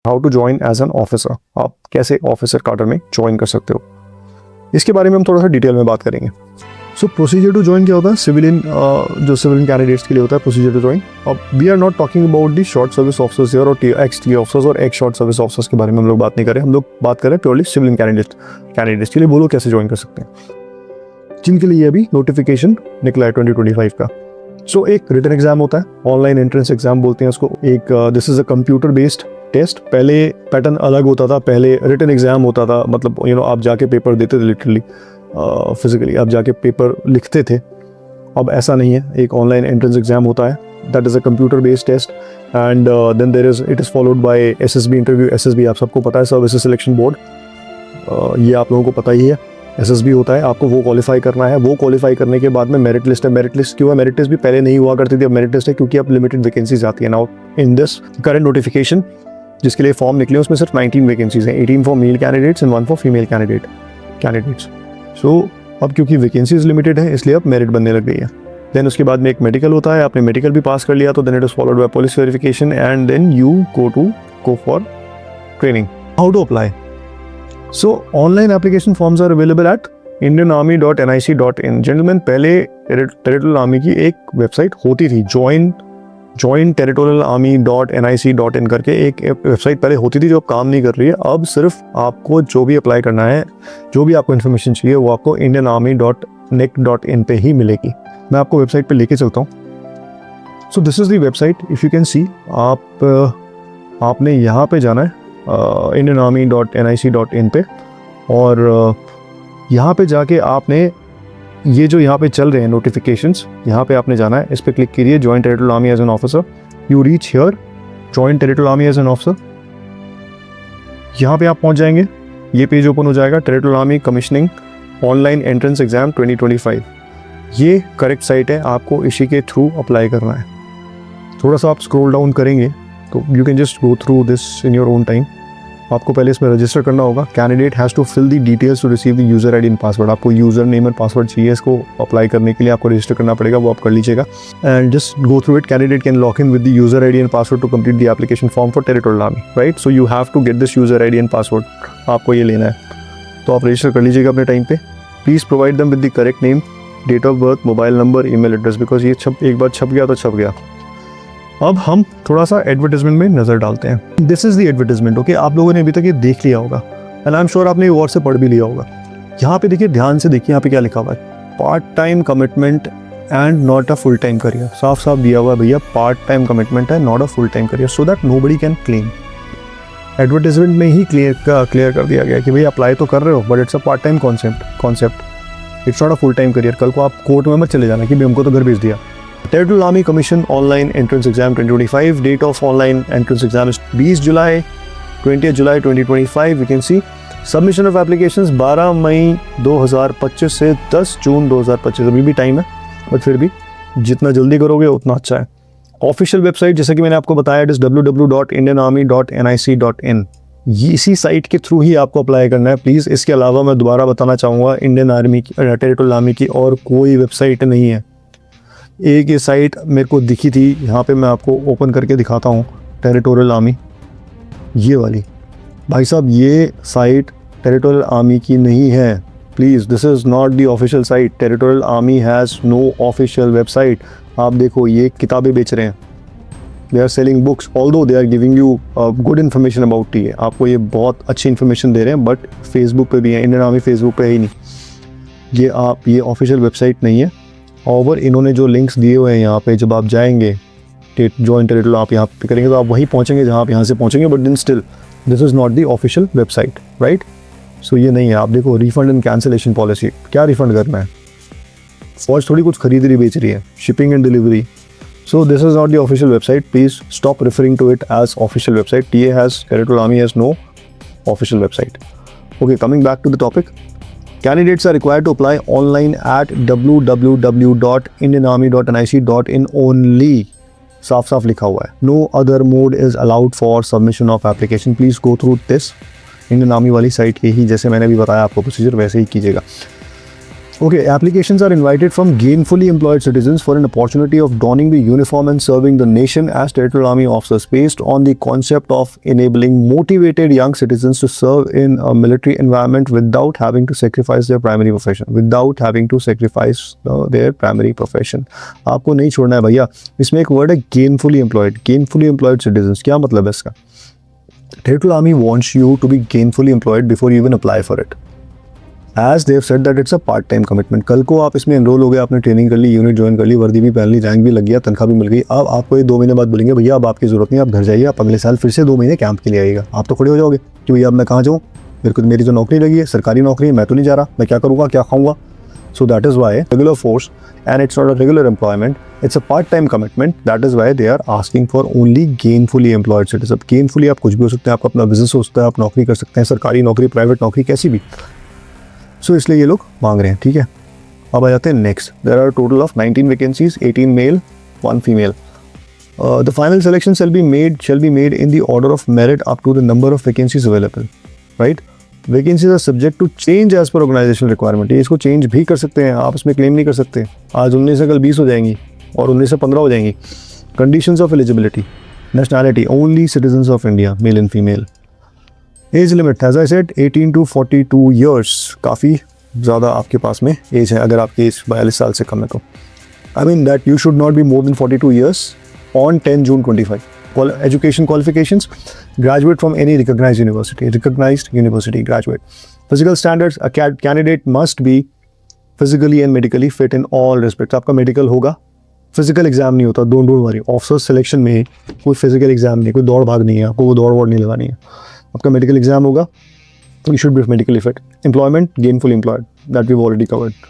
How to join as an officer, आप कैसे officer कार्डर में ज्वाइन कर सकते हो, इसके बारे में हम थोड़ा सा डिटेल में बात करेंगे। सो प्रोसीजर टू ज्वाइन क्या होता है, सिविलियन जो सिविलियन कैंडिडेट्स के लिए होता है प्रोसीजर टू ज्वाइन। अब we are not talking about the short service officers here और एक्स टी ऑफिसर्स और एक्स शॉर्ट सर्विस ऑफिसर्स के बारे में हम लोग बात नहीं कर रहे हैं। हम लोग बात कर रहे हैं प्योरली सिविलियन कैंडिडेट्स के लिए। बोलो कैसे ज्वाइन कर सकते हैं, जिनके लिए अभी नोटिफिकेशन निकला है 2025 का। सो एक रिटन एग्जाम होता है, ऑनलाइन एंट्रेंस एग्जाम बोलते हैं उसको। एक this is a computer based test. पहले पैटर्न अलग होता था, पहले रिटन एग्जाम होता था, मतलब आप जाके पेपर देते थे, लिटरली फिजिकली आप जाके पेपर लिखते थे। अब ऐसा नहीं है, एक ऑनलाइन एंट्रेंस एग्जाम होता है, that is a computer based test and then it is followed by SSB interview. SSB आप सबको पता है, सर्विसेज सिलेक्शन बोर्ड, ये आप लोगों को पता ही है। एसएसबी होता है, आपको वो क्वालिफाई करना है। वो क्वालिफाई करने के बाद में मेरिट लिस्ट है। मेरिट लिस्ट क्यों है? मेरिट लिस्ट भी पहले नहीं हुआ करती थी, अब मेरिट लिस्ट है क्योंकि अब लिमिटेड वैकेंसीज आती है। Now in this current notification जिसके लिए फॉर्म निकले उसमें सिर्फ 19 वैकेंसीज हैं, 18 for male candidates and 1 for female candidates. So अब क्योंकि वैकेंसीज लिमिटेड है इसलिए अब मेरिट बनने लग गई है। देन उसके बाद में एक मेडिकल होता है, आपने मेडिकल भी पास कर लिया तो then it is followed by police verification and then you go for training. How to apply? So online application forms are available at indianarmy.nic.in। Gentleman, पहले टेरिटोरियल आर्मी की एक वेबसाइट होती थी, join territorialarmy.nic.in करके एक वेबसाइट पहले होती थी जो अब काम नहीं कर रही है। अब सिर्फ आपको जो भी अप्लाई करना है, जो भी आपको इन्फॉर्मेशन चाहिए वो आपको indianarmy.nic.in पे ही मिलेगी। मैं आपको वेबसाइट पे लेके चलता हूँ। सो this is the website, if you can सी। आपने यहाँ पे जाना है indianarmy.nic.in पे और यहाँ पे जाके आपने ये जो यहाँ पे चल रहे हैं नोटिफिकेशंस, यहाँ पे आपने जाना है, इस पे क्लिक कीजिए, join territorial army as an officer. You reach here, join territorial army as an officer. यहाँ पे आप पहुँच जाएंगे, ये पेज ओपन हो जाएगा, territorial army commissioning online entrance exam 2025। ये करेक्ट साइट है, आपको इसी के थ्रू अप्लाई करना है। थोड़ा सा आप स्क्रॉल डाउन करेंगे तो you can just go through this in your own time. आपको पहले इसमें रजिस्टर करना होगा। Candidate has to fill the details to receive the user ID and password. आपको यूज़र नेम एंड पासवर्ड चाहिए, इसको अप्लाई करने के लिए आपको रजिस्टर करना पड़ेगा, वो आप कर लीजिएगा and just go through it. Candidate can log in with the user ID and password to complete the application form for territorial army, right. So you have to get this user ID and password, आपको ये लेना है, तो आप register कर लीजिएगा अपने time पे। Please provide them with the correct name, date of birth, mobile number, email address, because ये एक बार छप गया तो छप गया। अब हम थोड़ा सा एडवर्टाइजमेंट में नज़र डालते हैं। This is the advertisement, okay. आप लोगों ने अभी तक ये देख लिया होगा एंड आई एम श्योर आपने गौर से पढ़ भी लिया होगा। यहाँ पे देखिए, ध्यान से देखिए, यहाँ पे क्या लिखा हुआ है, part time commitment and not a full time career. साफ साफ दिया हुआ है भैया, पार्ट टाइम कमिटमेंट है, not a full time career, so that nobody can claim. Advertisement में ही क्लियर कर दिया गया कि भाई अप्लाई तो कर रहे हो but it's a part time concept, it's not a full time career. कल को आप कोर्ट में मत चले जाना कि भाई हमको तो घर भेज दिया। Territorial army commission online entrance exam 2025। Date of online entrance exam is 20 July 2025। You can see submission of applications 12 May 2025 से 10 जून 2025। अभी भी टाइम है बट फिर भी जितना जल्दी करोगे उतना अच्छा है। ऑफिशियल वेबसाइट जैसे कि मैंने आपको बताया, इट इज www.indianarmy.nic.in। इसी साइट के थ्रू ही आपको अप्लाई करना है प्लीज़। इसके अलावा मैं दोबारा बताना चाहूँगा, इंडियन आर्मी की, टेरिटोरियल आर्मी की और कोई वेबसाइट नहीं है। एक ये साइट मेरे को दिखी थी, यहाँ पे मैं आपको ओपन करके दिखाता हूँ, टेरिटोरियल आर्मी, ये वाली। भाई साहब, ये साइट टेरिटोरियल आर्मी की नहीं है, please. This is not the official site. Territorial army has no official website. आप देखो, ये किताबें बेच रहे हैं, they are selling books, although they are giving you good information about T. आपको ये बहुत अच्छी इन्फॉर्मेशन दे रहे हैं, बट फेसबुक पे भी है, इंडियन आर्मी फेसबुक पे है ही नहीं। ये ऑफिशियल वेबसाइट नहीं है। और इन्होंने जो लिंक्स दिए हुए हैं यहाँ पे, जब आप जाएंगे ज्वाइन टेरिटोरियल आप यहाँ पे करेंगे तो आप वहीं पहुँचेंगे जहाँ आप यहाँ से पहुँचेंगे, but then still this is not the official website, right. So ये नहीं है। आप देखो, रिफंड एंड कैंसिलेशन पॉलिसी, क्या रिफंड करना है? फौज थोड़ी कुछ खरीद रही बेच रही है, shipping and delivery. So this is not the official website, please stop referring to it as official website. Territorial army has no official website. Okay, coming back to the topic, candidates are required to apply online at www.indianarmy.nic.in only। साफ साफ लिखा हुआ है, no other mode is allowed for submission of application। please go through this। Indian army वाली site के ही, जैसे मैंने भी बताया आपको प्रोसीजर, वैसे ही कीजिएगा। Okay, applications are invited from gainfully employed citizens for an opportunity of donning the uniform and serving the nation as Territorial Army officers based on the concept of enabling motivated young citizens to serve in a military environment without having to sacrifice their primary profession. Without having to sacrifice their primary profession. आपको नहीं छोड़ना है भैया. इसमें एक word है gainfully employed. Gainfully employed citizens. क्या मतलब है इसका? Territorial Army wants you to be gainfully employed before you even apply for it. As they have said that it's a part-time commitment. कल को आप इसमें एनरोल हो गए, आपने ट्रेनिंग कर ली, यूनिट ज्वाइन कर ली, वर्दी भी पहन ली, रैंक भी लग गया, तनख्वाह भी मिल गई. अब आपको ये 2 महीने बाद बोलेंगे भैया अब आपकी जरूरत नहीं, आप घर जाइए, आप अगले साल फिर से 2 महीने कैंप के लिए आइएगा. आप तो खड़े हो जाओगे कि भैया अब मैं कहाँ जाऊँ, मेरी तो नौकरी लगी है, सरकारी नौकरी है, मैं तो नहीं जा रहा, मैं क्या करूँगा, क्या खाऊँगा. So that is why regular force, and it's not a regular employment, it's a part-time commitment. That is why they are asking for only gainfully employed citizens. अब gainfully आप कुछ भी हो सकते हैं, आपका अपना बिजनेस हो सकता है, आप नौकरी कर सकते हैं, सरकारी नौकरी, प्राइवेट नौकरी, कैसी भी. सो इसलिए ये लोग मांग रहे हैं. ठीक है, अब आ जाते हैं next. There are total of 19 vacancies, 18 male 1 female. The final selection shall be made in the order of merit up to the number of vacancies available. Right? Vacancies are subject to change as per organizational requirement. ये इसको change भी कर सकते हैं, आप इसमें claim नहीं कर सकते. आज 19 से कल 20 हो जाएंगी और 19 से 15 हो जाएंगी. Conditions of eligibility, nationality only citizens of India, male and female. Age limit as I said 18 to 42 years. काफ़ी ज़्यादा आपके पास में एज है अगर आपकी एज 42 साल से कम है तो. I mean that you should not be more than 42 years on 10 June 25. Education qualifications, graduate from any recognized university graduate. Physical standards, a candidate must be physically and medically fit in all respects. आपका medical होगा, physical exam नहीं होता, don't worry. Officer selection में कोई physical exam नहीं, कोई दौड़ भाग नहीं है, आपको वो दौड़ वोड़ नहीं लगानी है. आपका मेडिकल एग्जाम होगा, you should be medically fit. Employment, gainfully employed, that we've already covered.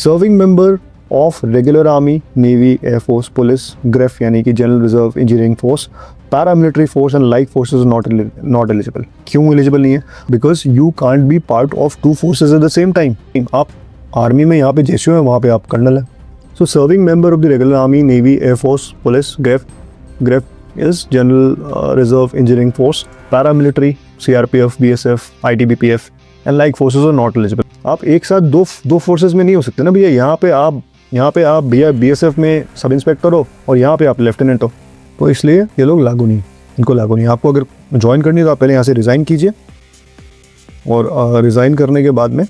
Serving member of regular army, navy, air force, police, GREF यानी कि general reserve engineering force, paramilitary force and like forces are not eligible. क्यों eligible नहीं है? Because you can't be part of 2 forces at the same time. आप army में यहाँ पे JCO है, वहाँ पे आप कर्नल है. So serving member of the regular army, navy, air force, police, GREF is general reserve engineering force, paramilitary, CRPF, BSF, ITBPF and like forces are not eligible. आप एक साथ दो फोर्सेस में नहीं हो सकते ना भैया. यहाँ पे आप भैया BSF में सब इंस्पेक्टर हो और यहाँ पे आप लेफ्टिनेंट हो, तो इसलिए ये लोग लागू नहीं, इनको लागू नहीं. आपको अगर ज्वाइन करनी है तो आप पहले यहाँ से रिज़ाइन कीजिए और रिज़ाइन करने के बाद में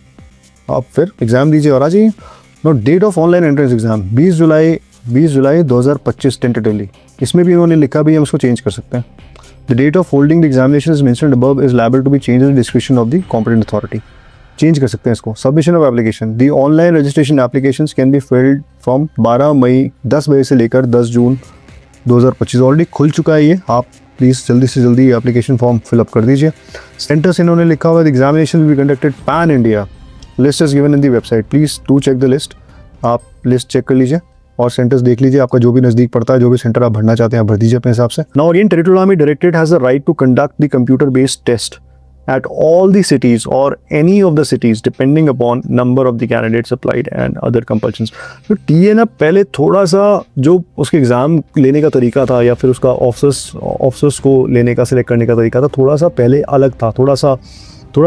आप फिर एग्ज़ाम दीजिए और आ जाइए. No date of online entrance exam 20 July 2025 tentatively. इसमें भी इन्होंने लिखा भी, हम इसको चेंज कर सकते हैं. The date of holding the examination is mentioned above is liable to be change in description of the competent authority. Change कर सकते हैं इसको. Submission of application, the online registration applications can be filled from 12 May 10 बजे से लेकर 10 जून 2025. Already खुल चुका है ये, आप प्लीज़ जल्दी से जल्दी एप्लीकेशन फॉर्म फिलअप कर दीजिए. सेंटर्स इन्होंने लिखा हुआ है, examination will be conducted pan India. List is given in the website, please do check the list. आप लिस्ट चेक कर लीजिए और सेंटर्स देख लीजिए, आपका जो भी नज़दीक पड़ता है, जो भी सेंटर आप भरना चाहते हैं आप भर दीजिए अपने हिसाब से. Now again territorial army directorate has the right to conduct the computer based test at all the cities or any of the cities depending upon number of the candidates applied and other compulsions. तो TA ना पहले थोड़ा सा जो उसके exam लेने का तरीका था या फिर उसका ऑफिसर्स को लेने का सिलेक्ट करने का तरीका था, थोड़ा सा पहले अलग था, थोड़ा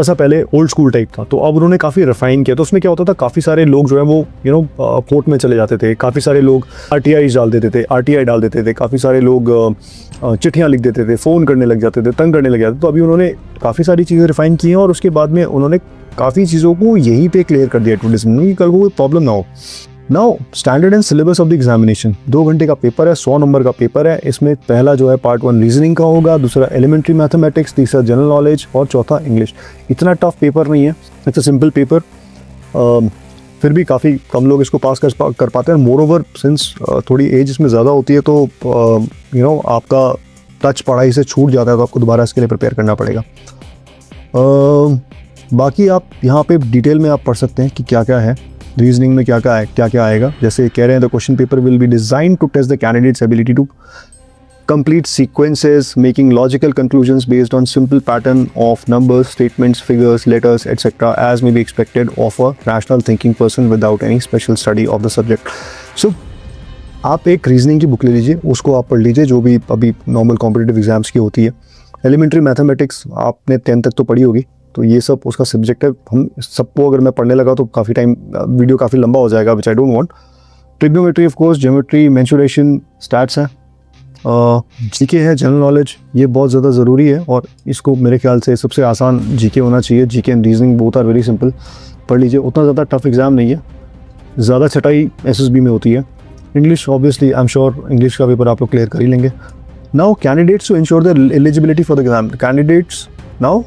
सा पहले ओल्ड स्कूल टाइप था. तो अब उन्होंने काफ़ी रिफाइन किया. तो उसमें क्या होता था, काफ़ी सारे लोग जो है वो कोर्ट में चले जाते थे, काफ़ी सारे लोग आरटीआई डाल देते थे, काफ़ी सारे लोग चिट्ठियाँ लिख देते थे, फ़ोन करने लग जाते थे, तंग करने लग जाते थे. तो अभी उन्होंने काफ़ी सारी चीज़ें रिफाइन की हैं और उसके बाद में उन्होंने काफ़ी चीज़ों को यहीं पे क्लियर कर दिया एडवर्टाइजमेंट में कि कल को कोई प्रॉब्लम ना हो. Now standard and syllabus of the examination, 2 घंटे का पेपर है, 100 नंबर का पेपर है. इसमें पहला जो है पार्ट 1 रीजनिंग का होगा, दूसरा एलिमेंट्री मैथमेटिक्स, तीसरा जनरल नॉलेज और चौथा इंग्लिश. इतना टफ पेपर नहीं है, इट्स अ सिंपल पेपर. फिर भी काफ़ी कम लोग इसको पास कर पाते हैं. मोर ओवर सिंस थोड़ी एज इसमें ज़्यादा होती है तो आपका टच पढ़ाई से छूट जाता है, तो आपको दोबारा इसके लिए प्रिपेयर करना पड़ेगा. बाकी आप यहाँ पे डिटेल में आप पढ़ सकते हैं कि क्या क्या है, रीजनिंग में क्या क्या आएगा. जैसे कह रहे हैं the question paper will be design to test the candidates ability to complete sequences, making logical conclusions based on simple pattern of numbers, statements, figures, letters, etc. as may be expected of a rational thinking person without any special study of the subject. So, आप एक reasoning की book ले लीजिए, उसको आप पढ़ लीजिए जो भी अभी नॉर्मल कॉम्पिटिटिव एग्जाम्स की होती है. एलिमेंट्री मैथमेटिक्स आपने 10 तक तो पढ़ी होगी, तो ये सब उसका सब्जेक्ट है। हम सबको अगर मैं पढ़ने लगा तो काफ़ी टाइम, वीडियो काफ़ी लंबा हो जाएगा, which I don't want. Trigonometry of course, geometry, mensuration, stats है, जीके है, जनरल नॉलेज, ये बहुत ज़्यादा ज़रूरी है और इसको मेरे ख्याल से सबसे आसान जीके होना चाहिए। GK and reasoning both are very simple, पढ़ लीजिए, उतना ज़्यादा टफ एग्ज़ाम नहीं है, ज़्यादा छटाई एसएसबी में होती है। English obviously I am sure English का पेपर आप लोग क्लियर कर ही लेंगे। Now candidates to ensure the eligibility for the exam, candidates now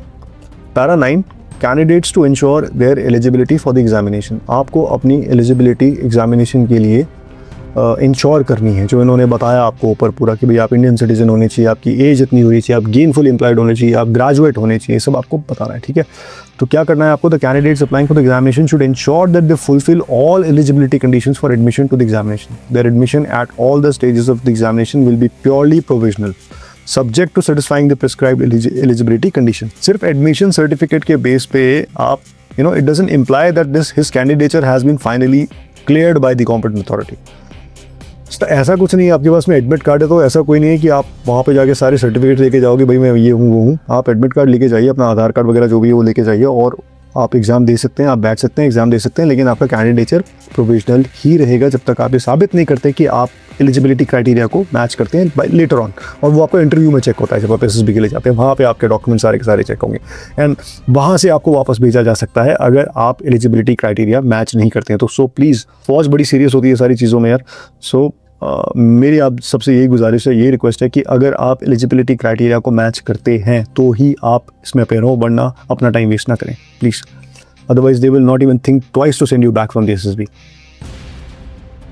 para 9, candidates to ensure their eligibility for the examination. आपको अपनी एलिजिबिलिटी एग्जामिनेशन के लिए इंश्योर करनी है, जो इन्होंने बताया आपको ऊपर पूरा कि भाई आप इंडियन सिटीजन होने चाहिए, आपकी एज इतनी होनी चाहिए, आप गेनफुल एम्प्लॉयड होने चाहिए, आप ग्रेजुएट होने चाहिए, सब आपको बताना है, ठीक है। तो क्या करना है आपको, the candidates applying for the examination should ensure that they fulfil all eligibility conditions for admission to the examination. Their admission at all the stages of the examination will be purely provisional subject to satisfying the prescribed eligibility condition. सिर्फ admission certificate के base पे आप it doesn't imply that his candidature has been finally cleared by the competent authority. तो ऐसा कुछ नहीं है, आपके पास में एडमिट कार्ड है तो ऐसा कोई नहीं है कि आप वहाँ पे जाके सारे सर्टिफिकेट लेके जाओगे, भाई मैं ये हूँ वो हूँ। आप एडमिट कार्ड लेके जाइए, अपना आधार कार्ड वगैरह जो भी है वो लेके जाइए और आप एग्ज़ाम दे सकते हैं, आप बैठ सकते हैं, एग्ज़ाम दे सकते हैं, लेकिन आपका कैंडिडेचर प्रोविजनल ही रहेगा जब तक आप ये साबित नहीं करते कि आप एलिजिबिलिटी क्राइटेरिया को मैच करते हैं बाय लेटर ऑन। और वो आपका इंटरव्यू में चेक होता है, जब आप एसएसबी के लिए जाते हैं, वहाँ पे आपके डॉक्यूमेंट सारे के सारे चेक होंगे एंड वहाँ से आपको वापस भेजा जा सकता है अगर आप एलिजिबिलिटी क्राइटेरिया मैच नहीं करते हैं। तो सो प्लीज़, फौज बड़ी सीरियस होती है सारी चीज़ों में यार। सो मेरी आप सबसे यही गुजारिश है, यही रिक्वेस्ट है कि अगर आप एलिजिबिलिटी क्राइटेरिया को मैच करते हैं तो ही आप इसमें अपेयर हो, वरना अपना टाइम वेस्ट ना करें प्लीज़, otherwise they will not even think twice to send you back from the SSB.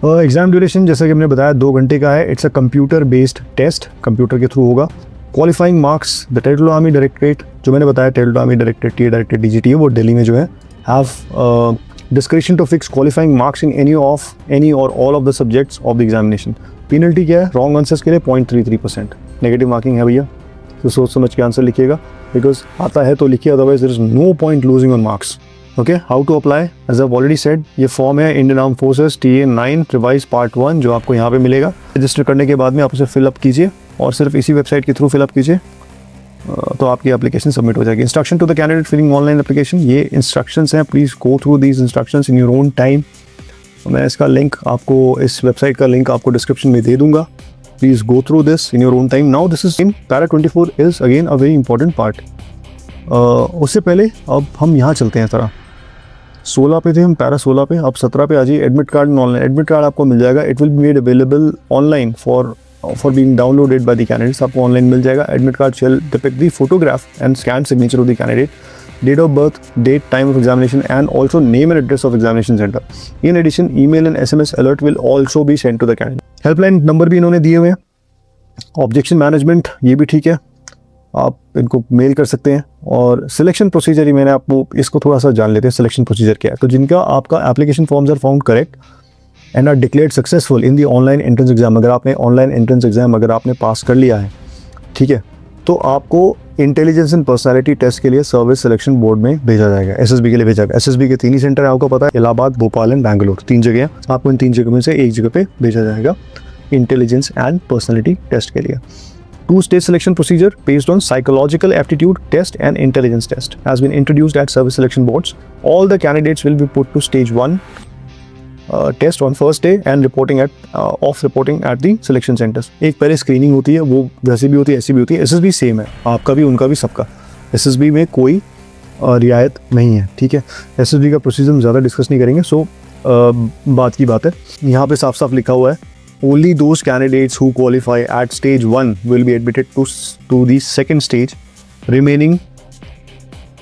Exam duration जैसा कि हमने बताया 2 घंटे का है। It's a computer based test, computer के थ्रू होगा। Qualifying marks, the territorial army directorate, जो मैंने बताया territorial army directorate, T directorate DGT है, वो दिल्ली में जो है, have description to fix qualifying marks in any or all of the subjects of the examination. Penalty क्या है, रॉन्ग आंसर्स के लिए 0.33% नेगेटिव मार्किंग है भैया, तो सोच समझ के आंसर लिखिएगा, बिकॉज आता है तो लिखिए, otherwise there is no point losing on marks. Okay, how to apply, as I already said, ये फॉर्म है Indian arm forces TA9 revise part 1 जो आपको यहाँ पे मिलेगा। रजिस्टर करने के बाद में आप उसे फिलअप कीजिए और सिर्फ इसी वेबसाइट के थ्रू फिलअप कीजिए तो आपकी एप्लीकेशन सबमिट हो जाएगी। Instruction to the candidate filling online application, ये इंस्ट्रक्शंस हैं, please go through these instructions in your own time. मैं इसका लिंक आपको, इस वेबसाइट का लिंक आपको डिस्क्रिप्शन में दे दूंगा, please go through this in your own time. Now this is para 24 is again a very important part. उससे पहले अब हम यहाँ चलते हैं, तरह 16 पे थे हम, पैरा 16 पे, अब 17 पे आ जाइए। Admit card online, admit card आपको मिल जाएगा, it will be made available online for being downloaded by the candidates। आपको ऑनलाइन मिल जाएगा। Admit card shall depict the photograph and scanned signature of the candidate, date of birth, date, time of examination and also name and address of examination center. In addition, email and SMS alert will also be sent to the candidate. Helpline number भी इन्होंने दिए हुए हैं। Objection management, ये भी ठीक है, आप इनको मेल कर सकते हैं। और सिलेक्शन प्रोसीजर ही मैंने आपको इसको थोड़ा सा जान लेते हैं, सिलेक्शन प्रोसीजर क्या है। तो जिनका आपका application forms are found correct and are declared successful in the online entrance exam, अगर आपने ऑनलाइन एंट्रेंस एग्जाम अगर आपने पास कर लिया है, ठीक है, तो आपको इंटेलिजेंस एंड पर्सनालिटी टेस्ट के लिए सर्विस सिलेक्शन बोर्ड में भेजा जाएगा, एसएसबी के लिए भेजा जाएगा। एसएसबी के 3 ही सेंटर है, आपको पता है, इलाहाबाद, भोपाल एंड बैंगलोर, 3 जगह हैं। आपको इन 3 जगह में से एक जगह पे भेजा जाएगा इंटेलिजेंस एंड पर्सनालिटी टेस्ट के लिए। 2-stage selection procedure based on psychological aptitude test and intelligence test has been introduced at service selection boards. All the candidates will be put to stage 1 test on first day and reporting at the selection centers. एक पहले screening होती है, वो वैसी भी होती है, ऐसी भी होती है। एसएसबी सेम है, आपका भी उनका भी सबका। एसएसबी में कोई रियायत नहीं है, ठीक है। एसएसबी का प्रोसीजर हम ज़्यादा डिस्कस नहीं करेंगे, सो बात की बात है, यहाँ पे साफ साफ लिखा हुआ है, only those candidates who qualify at stage 1 will be admitted to the second stage remaining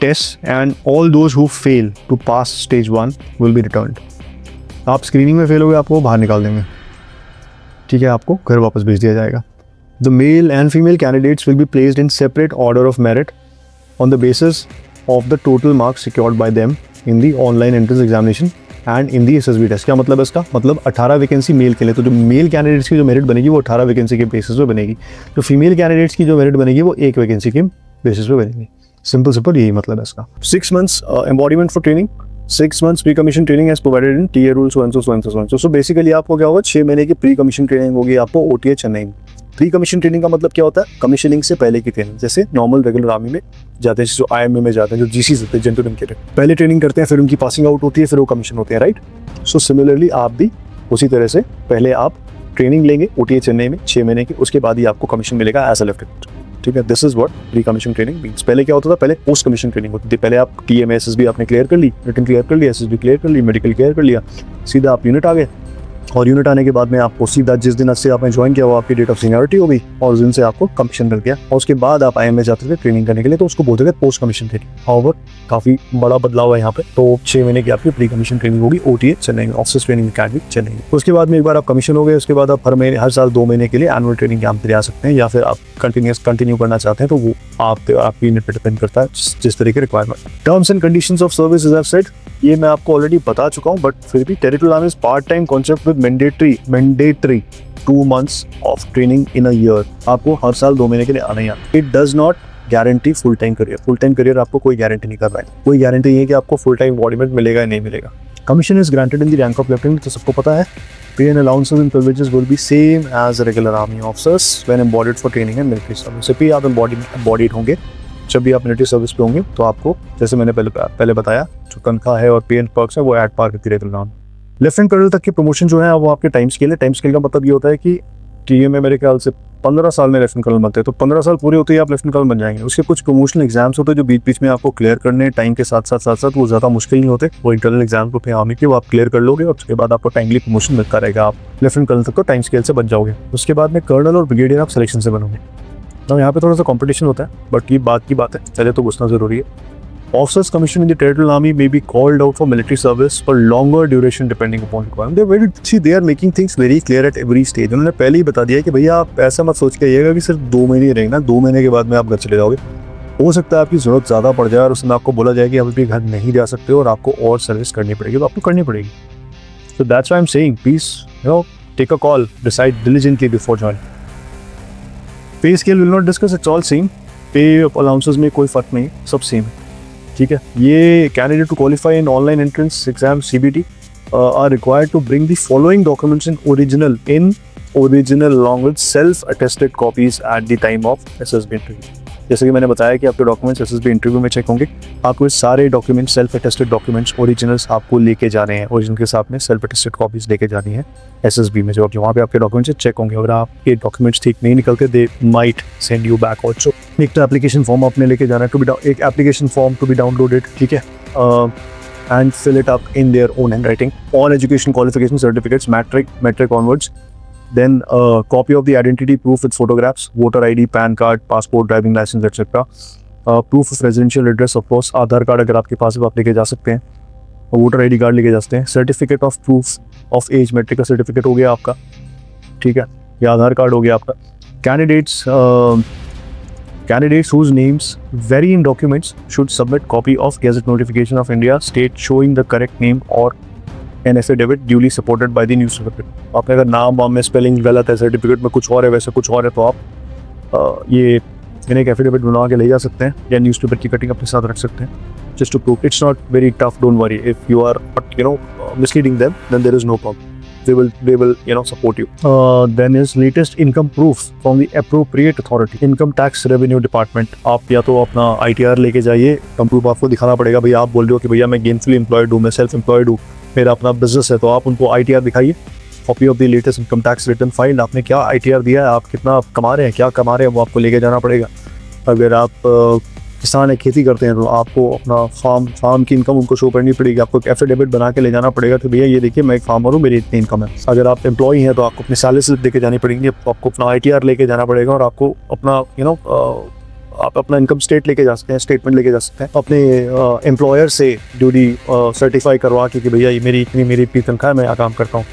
tests, and all those who fail to pass stage 1 will be returned. आप स्क्रीनिंग में फेल हो गए, आपको बाहर निकाल देंगे, ठीक है, आपको घर वापस भेज दिया जाएगा। The male and female candidates will be placed in separate order of merit on the basis of the total marks secured by them in the online entrance examination and in the SSB test। क्या मतलब है इसका? मतलब 18 vacancy mail के लिए, तो जो male candidates की जो मेरिट बनेगी वो 18 वैकेंसी के बेसिस पे बनेगी, जो फीमेल कैंडिडेट्स की जो मेरिट बनेगी वो 1 वैकेंसी के बेसिस पे बनेगी। सिंपल यही मतलब है इसका। 6 months embodiment for training, 6 months pre commission training as provided in TA rule so and so. So basically आपको क्या होगा, 6 महीने की प्री कमीशन ट्रेनिंग होगी आपको OTA चेन्नई में, प्री कमीशन ट्रेनिंग का मतलब क्या होता है? कमीशनिंग से पहले की ट्रेनिंग, जैसे नॉर्मल रेगुलर आर्मी में जाते हैं, जो IMA में जाते हैं, जो GCs होते हैं, जेंटलमैन कैडेट, पहले ट्रेनिंग करते हैं, फिर उनकी पासिंग आउट होती है, फिर वो कमीशन होते हैं, राइट? सो सिमिलरली आप भी उसी तरह से पहले आप ट्रेनिंग लेंगे OTA चेन्नई में 6 महीने की, उसके बाद ही आपको कमीशन मिलेगा एज अ लेफ्टिनेंट, ठीक है? This is what pre commission training means. पहले क्या होता था? पहले पोस्ट कमीशन ट्रेनिंग होती थी। पहले आप TMA SSB आपने क्लियर कर ली, रिटन क्लियर कर लिया, SSB क्लियर कर ली, मेडिकल क्लियर कर लिया, सीधा आप यूनिट आ गए, और यूनिट आने के बाद में आपको सीधा जिस दिन से आपने ज्वाइन किया वो आपकी डेट ऑफ सीनियरिटी हो गई, और उस दिन से आपको कमीशन मिल गया, और उसके बाद आप IMA जाते थे ट्रेनिंग करने के लिए, तो उसको बोलते थे पोस्ट कमीशन ट्रेनिंग। हाउएवर काफी बड़ा बदलाव है यहाँ पे, तो 6 महीने की आपकी प्री कमीशन ट्रेनिंग होगी OTA चेन्नई में, ऑफिसर्स ट्रेनिंग अकेडमी चेन्नई में। उसके बाद में एक बार आप कमीशन हो गए, उसके बाद आप हर साल 2 महीने के लिए एनुअल ट्रेनिंग कैंप पे आ सकते हैं, या फिर आप कंटिन्यू करना चाहते हैं तो वो आपकी यूनिट पे डिपेंड करता है, जिस तरह की requirement. Terms and conditions of service, as I have said, ये मैं आपको ऑलरेडी बता चुका हूँ, बट फिर भी territorial army is part time concept with mandatory 2 months of training in a year. आपको हर साल 2 महीने के लिए आना ही आना। It does not guarantee full time career. Full time career आपको कोई गारंटी नहीं कर रहा है, कोई गारंटी नहीं है कि आपको फुल टाइम एम्प्लॉयमेंट मिलेगा या नहीं मिलेगा। Commission is granted in the rank of lieutenant, तो सबको पता है। Pay and allowances and privileges will be same as regular army officers when embodied for training and military service. जब भी आप एम्बॉडीड होंगे, जब भी आप मिलिट्री सर्विस पे होंगे, तो आपको जैसे मैंने पहले बताया, जो तनख्वाह है और पे एंड पर्क्स है वो एट पार करती रहेगी। लेफ्टिनेंट कर्नल तक की प्रमोशन जो है वो आपके टाइम स्केल है। टाइम स्केल का मतलब ये होता है कि TMA मेरे ख्याल से 15 साल में लेफ्टिनेंट कर्नल बनते हैं, तो 15 साल पूरे होते ही आप लेफ्टिनेंट कर्नल बन जाएंगे। उसके कुछ प्रमोशनल एग्जाम्स होते हैं जो बीच बीच में आपको क्लियर करने, टाइम के साथ साथ वो ज़्यादा मुश्किल नहीं होते। वो इंटरनल एग्जाम होते हैं आर्मी के, वो आप क्लियर कर लोगे और उसके बाद आपको टाइमली प्रमोशन मिलता रहेगा, आप लेफ्टिनेंट कर्नल तक तो टाइम स्केल से बन जाओगे। उसके बाद में कर्नल और ब्रिगेडियर आप सिलेक्शन से बनोगे। तो यहाँ पे थोड़ा सा कॉम्पिटिशन होता है, बट ये बात की बात है, पहले तो घुसना जरूरी है। Officers commissioned in the Territorial Army may be called out for military service for longer duration depending upon requirement. They are making things very clear at every stage. उन्होंने पहले ही बता दिया है कि भैया आप ऐसा मत सोच के आइएगा कि सिर्फ 2 महीने रहेंगे ना, 2 महीने के बाद में आप घर चले जाओगे। हो सकता है आपकी जरूरत ज़्यादा पड़ जाए और उसमें आपको बोला जाए कि आप अभी घर नहीं जा सकते और आपको और सर्विस करनी पड़ेगी, तो आपको करनी पड़ेगी। So that's why I'm saying, please, take a call, decide diligently before joining. Pay scale will not discuss, it's all same. Pay allowances में कोई फर्क नहीं, सब सेम है, ठीक है। ये candidate to qualify in online entrance exam CBT are required to bring the following documents in original along with self attested copies at the time of SSB interview. जैसे कि मैंने बताया कि आपके डॉक्यूमेंट्स SSB इंटरव्यू में check होंगे। आपको सारे documents, self attested documents, originals आपको लेके जाने हैं। ओरिजिनल के साथ में सेल्फ अटेस्टेड कॉपीज लेके जानी है SSB में, जो वहाँ पे आपके डॉक्यूमेंट्स चेक होंगे। अगर आपके डॉक्यूमेंट्स ठीक नहीं निकलते, they might send you back also. एक तो एप्लीकेशन फॉर्म आपने लेके जाना है, एक application form to be downloaded, ठीक है, and fill it up in their own handwriting. All education qualification certificates, metric onwards. Then a copy of the identity proof with photographs, voter ID, PAN card, passport, driving license, etc. Proof of residential address, of course. Aadhaar card अगर आपके पास है आप लेके जा सकते हैं, voter ID card लेके जा सकते हैं। Certificate of proof of age, matric का सर्टिफिकेट हो गया आपका, ठीक है, या आधार कार्ड हो गया आपका। Candidates whose names vary in documents should submit copy of Gazette notification of India state showing the correct name or an affidavit duly supported by the news certificate। आपने अगर नाम वाम में स्पेलिंग गलत है, सर्टिफिकेट में कुछ और है, वैसे कुछ और है, तो आप ये एक एफिडेविट बना के ले जा सकते हैं या न्यूज़पेपर की कटिंग अपने साथ रख सकते हैं, just to prove। It's not very tough, don't worry। If you are misleading them, then there is no problem। They will support you। Then is latest income proof from the appropriate authority, income tax revenue department। आप या तो अपना ITR लेके जाइए, income proof आपको दिखाना पड़ेगा। भैया आप बोल रहे हो कि भैया मैं गेनफुली एम्प्लॉयड हूँ, मैं सेल्फ एम्प्लॉयड हूँ, मेरा अपना बिजनेस है, तो आप उनको ITR दिखाइए, copy of the latest income tax return file. आपने क्या ITR दिया है, आप कितना कमा रहे हैं, क्या कमा रहे हैं, वो आपको लेके जाना पड़ेगा। अगर आप किसान है, खेती करते हैं, तो आपको अपना फार्म की इनकम उनको शो करनी पड़ेगी। आपको एक एफिडेविट बना के ले जाना पड़ेगा कि भैया ये देखिए मैं एक फार्मर हूँ, मेरी इतनी इनकम है। अगर आप एम्प्लॉई हैं तो आपको अपनी सैलरी स्लिप लेके जानी पड़ेगी, आपको अपना ITR लेके जाना पड़ेगा, और आपको अपना आप अपना इनकम स्टेटमेंट लेके जा सकते हैं अपने एम्प्लॉयर से ड्यूटी सर्टिफाई करवा के कि भैया ये मेरी इतनी तनख्वाह है, मैं यहाँ काम करता हूँ।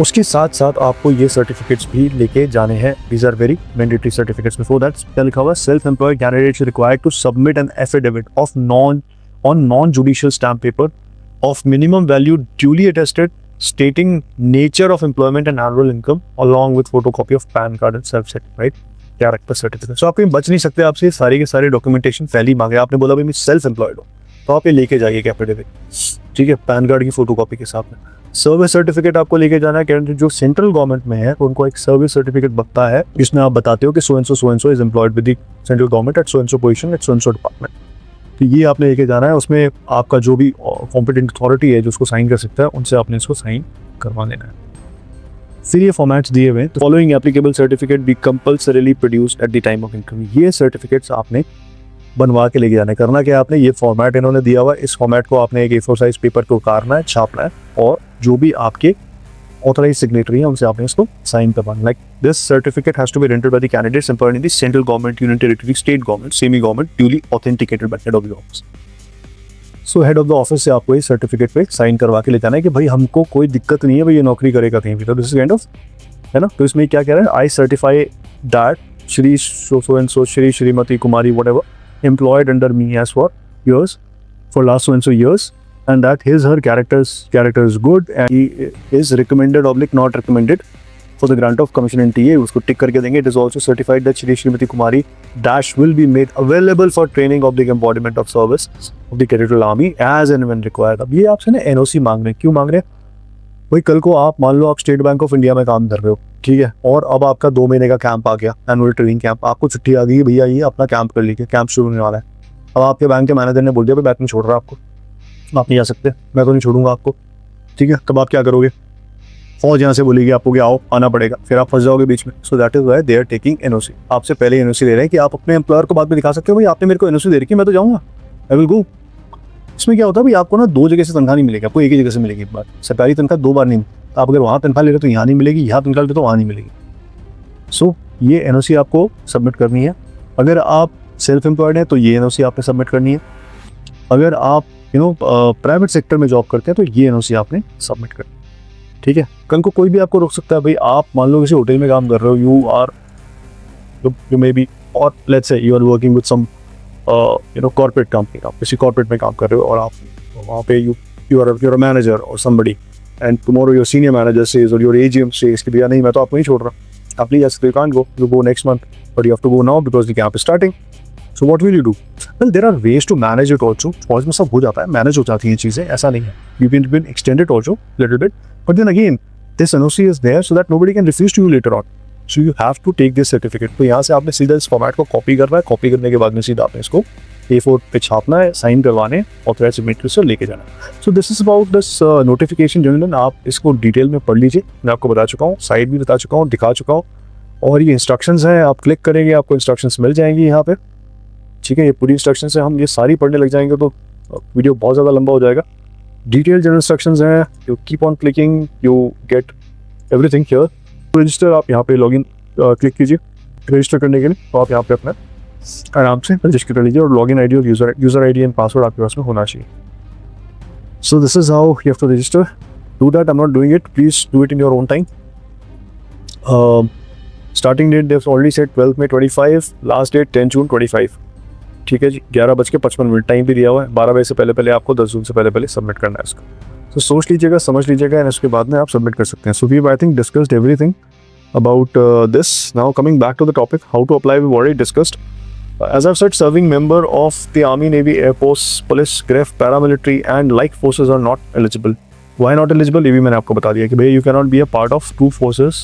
उसके साथ साथ आपको ये सर्टिफिकेट्स भी लेके जाने हैं। These are very mandatory certificates. Before that क्या लिखा हुआ है, self employed candidates required to submit an affidavit of non judicial stamp paper of minimum value duly attested stating nature of employment and annual income along with photocopy of PAN card and self certified character certificate. So आप कहीं बच नहीं सकते, आपसे सारे के सारे documentation पहले ही मांगे। आपने बोला भाई मैं सेल्फ एम्प्लॉयड हूँ, तो आप ये लेके जाइए एफिडेविट, ठीक है, पैन कार्ड की फोटोकॉपी के साथ में। सर्विस सर्टिफिकेट आपको लेके जाना है, क्योंकि जो सेंट्रल गवर्नमेंट में है उनको एक सर्विस सर्टिफिकेट बनता है, जिसमें आप बताते हो कि so and so is employed with the central government at so and so position at so and so department. तो ये आपने लेके जाना है, उसमें आपका जो भी कॉम्पिटेंट अथॉरिटी है जो उसको साइन कर सकता है, उनसे आपने इसको साइन करवा लेना है। फिर ये फॉर्मेट्स दिए हुए हैं, तो following applicable certificate be compulsorily produced at the time of interview. ये सर्टिफिकेट्स आपने बनवा के लेके जाना है। करना क्या आपने, ये फॉर्मेट इन्होंने दिया हुआ है, इस फॉर्मेट को आपने एक A4 साइज पेपर को उतारना है, छापना है, और जो भी आपके ऑथराइज सिग्नेटरी है उनसे आपने इसको साइन करवाना। Like this certificate has to be rendered by the candidates employed in the central government, union territory, state government, semi government, duly authenticated by head of the office. So head of the office से आपको इस certificate पे sign करवा के ले जाना है कि भाई हमको कोई दिक्कत नहीं है, भाई ये नौकरी करेगा कहीं भी। तो दिस इज काइंड ऑफ, है ना। तो इसमें क्या कह रहा है, I certify that Shri so and so, Shri Shrimati Kumari whatever employed under me as for years, for last so and so years, and that her character is good and he is recommended / not recommended for the grant of commission in TA। उसको टिक करके देंगे। It is also certified that Shri Srimati Kumari dash will be made available for training of the embodiment of service of the territorial army as and when required। अब ये आपसे ना NOC मांग रहे हैं। क्यों मांग रहे हैं भाई? कल को आप मान लो आप स्टेट बैंक ऑफ इंडिया में काम कर रहे हो, ठीक है, और अब आपका 2 महीने का कैंप आ गया, एनुअल ट्रेनिंग कैंप, आपको छुट्टी आ गई, भैया ये अपना कैंप कर लीजिए, कैंप शुरू होने वाला है। अब आपके बैंक के मैनेजर ने बोल दिया भाई मैं नहीं छोड़ रहा आपको, आप नहीं जा सकते, मैं तो नहीं छोड़ूंगा आपको, ठीक है। तब आप क्या करोगे? फौज यहाँ से बोलेगी आपको कि आओ, आना पड़ेगा, फिर आप फंस जाओगे बीच में। So that is why they are taking NOC। आपसे पहले NOC ले रहे हैं कि आप अपने एम्प्लॉयर को बाद में दिखा सकते हो भाई आपने मेरे को NOC दे रखी है, मैं तो जाऊँगा, आई विल गो। इसमें क्या होता है भाई, आपको ना 2 जगह से तनख्वाह नहीं मिलेगी, आपको एक ही जगह से मिलेगी एक बार। सरकारी तनख्वाह 2 बार नहीं, आप अगर वहाँ तनख्वाह ले रहे तो यहाँ नहीं मिलेगी, यहाँ तनख्वाह ले तो वहाँ नहीं मिलेगी। सो ये NOC आपको सबमिट करनी है। अगर आप सेल्फ एम्प्लॉयड हैं तो ये NOC आपने सबमिट करनी है। अगर आप प्राइवेट सेक्टर में जॉब करते हैं तो ये NOC आपने सबमिट करनी है, ठीक है। कल को कोई भी आपको रोक सकता है। भाई आप मान लो किसी होटल में काम कर रहे हो, यू मे बी, और let's say you are working with some corporate company, आप किसी कॉर्पोरेट में काम कर रहे हो और आप वहाँ पे यू आर अ मैनेजर और somebody, and tomorrow your senior manager says और योर AGM सेज कि भैया नहीं मैं तो आपको नहीं छोड़ रहा, आप नहीं जा सकते, you can't go, you go next month, but you have to go now because the camp is starting. So what will you do? Well there are ways to manage it also. फौज में सब हो जाता है, manage हो जाती हैं चीज़ें, ऐसा नहीं है। You can been extended also little bit, but then again this NOC is there so that nobody can refuse to you later on. So you have to take this certificate. तो यहाँ से आपने सीधा इस फॉर्मेट को copy करना है, copy करने के बाद में सीधा आपने इसको A4 पे छापना है, साइन करवाने, ऑथराइज सिग्नेटरी से लेके जाना। सो this is about this notification general. आप इसको डिटेल में पढ़ लीजिए, मैं आपको बता चुका हूँ, साइड भी बता चुका हूँ, दिखा चुका हूँ, और ये इंस्ट्रक्शंस हैं, आप क्लिक करेंगे आपको इंस्ट्रक्शंस मिल जाएंगी यहाँ पे, ठीक है। ये पूरी इंस्ट्रक्शंस है, हम ये सारी पढ़ने लग जाएंगे तो वीडियो बहुत ज़्यादा लंबा हो जाएगा। डिटेल जनरल इंस्ट्रक्शंस हैं, you keep on clicking, you get everything here. Register आप यहाँ पे लॉगिन क्लिक कीजिए रजिस्टर करने के लिए, तो आप यहाँ पे अपना आराम से रजिस्टर कर लीजिए, और लॉगिन आईडी और यूजर आईडी एंड पासवर्ड आपके पास में होना चाहिए। So this is how you have to register. Do that, I am not doing it, please do it in your own time. Starting date they've already set 12 May 25, last date 10 June 25, ठीक है जी। 11:55 time भी दिया हुआ है। 12 बजे से पहले आपको 10 जून से पहले सबमिट करना है इसको। तो सोच लीजिएगा, समझ लीजिएगा, एंड उसके बाद में आप सबमिट कर सकते हैं। So we I think discussed everything about this. Now coming back to the topic, how to apply, we've already discussed. As I've said, serving member of the Army, Navy, Air Force, Police, GREF, paramilitary and like forces are not eligible. Why not eligible? ये भी मैंने आपको बता दिया कि भाई you cannot be a part of 2 forces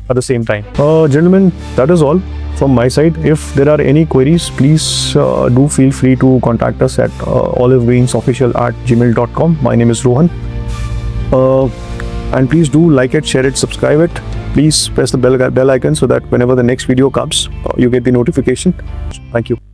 at the same time. Gentlemen, that is all from my side. If there are any queries, please do feel free to contact us at olivegreensofficial@gmail.com. My name is Rohan. And please do like it, share it, subscribe it. Please press the bell icon so that whenever the next video comes, you get the notification. Thank you.